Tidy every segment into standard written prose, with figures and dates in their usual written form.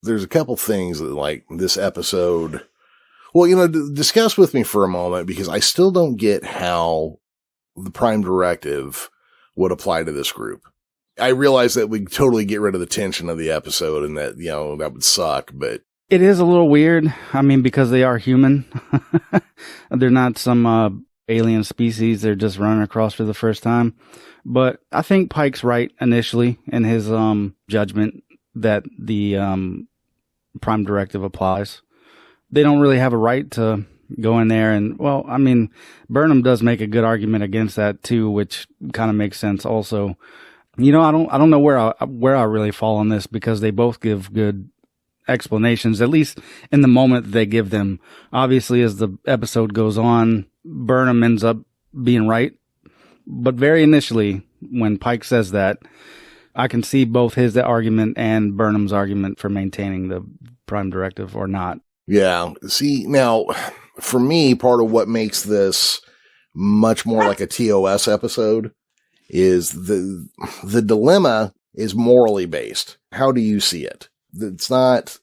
there's a couple things that, like, this episode, well, you know, discuss with me for a moment, because I still don't get how the Prime Directive would apply to this group. I realize that we totally get rid of the tension of the episode and that, you know, that would suck, but it is a little weird. I mean, because they are human. They're not some alien species. They're just running across for the first time. But I think Pike's right initially in his judgment that the Prime Directive applies. They don't really have a right to go in there and, well, I mean, Burnham does make a good argument against that too, which kind of makes sense also. You know, I don't know where I really fall on this, because they both give good explanations, at least in the moment they give them. Obviously, as the episode goes on, Burnham ends up being right. But very initially, when Pike says that, I can see both his argument and Burnham's argument for maintaining the Prime Directive or not. Yeah. See, now, for me, part of what makes this much more like a TOS episode is the dilemma is morally based. How do you see it? It's not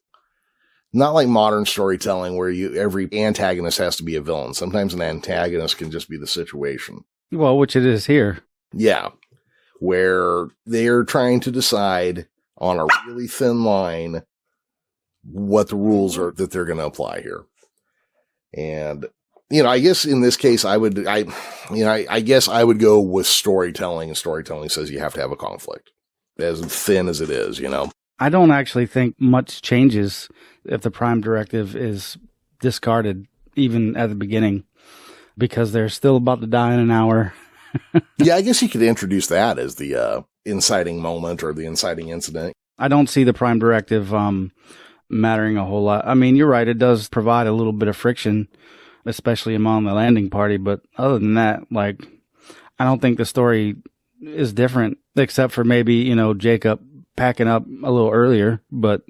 like modern storytelling where every antagonist has to be a villain. Sometimes an antagonist can just be the situation. Well, which it is here. Yeah. Where they're trying to decide on a really thin line what the rules are that they're going to apply here. And, you know, I guess in this case, I guess I would go with storytelling, and storytelling says you have to have a conflict, as thin as it is, you know. I don't actually think much changes if the Prime Directive is discarded, even at the beginning, because they're still about to die in an hour. Yeah, I guess you could introduce that as the inciting moment or the inciting incident. I don't see the Prime Directive mattering a whole lot. I mean, you're right. It does provide a little bit of friction, especially among the landing party. But other than that, like, I don't think the story is different, except for maybe, you know, Jacob packing up a little earlier. But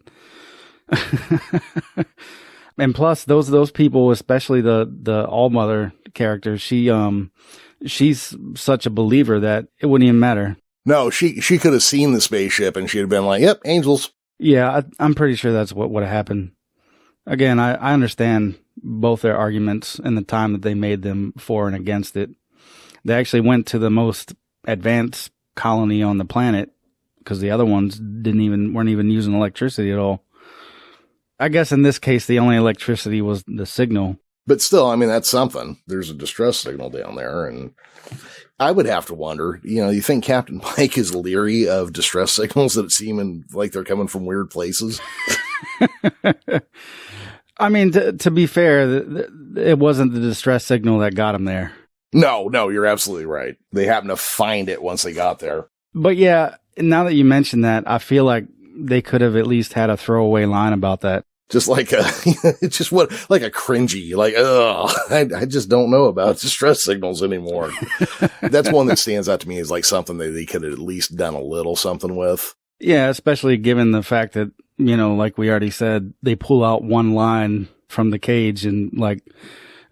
and plus those people, especially the All-Mother character, she's such a believer that it wouldn't even matter. No, she could have seen the spaceship and she'd have been like, yep, angels. Yeah, I'm pretty sure that's what would have happened. Again, I understand both their arguments and the time that they made them for and against it. They actually went to the most advanced colony on the planet because the other ones weren't even using electricity at all. I guess in this case, the only electricity was the signal. But still, I mean, that's something. There's a distress signal down there, and I would have to wonder, you know, you think Captain Pike is leery of distress signals that seem like they're coming from weird places? I mean, to be fair, it wasn't the distress signal that got him there. No, you're absolutely right. They happened to find it once they got there. But yeah, now that you mention that, I feel like they could have at least had a throwaway line about that. Just like it's just like a cringy, like, I just don't know about distress signals anymore. That's one that stands out to me as like something that they could have at least done a little something with. Yeah, especially given the fact that, you know, like we already said, they pull out one line from the cage and like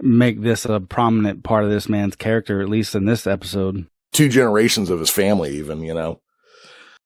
make this a prominent part of this man's character, at least in this episode. 2 generations of his family even, you know.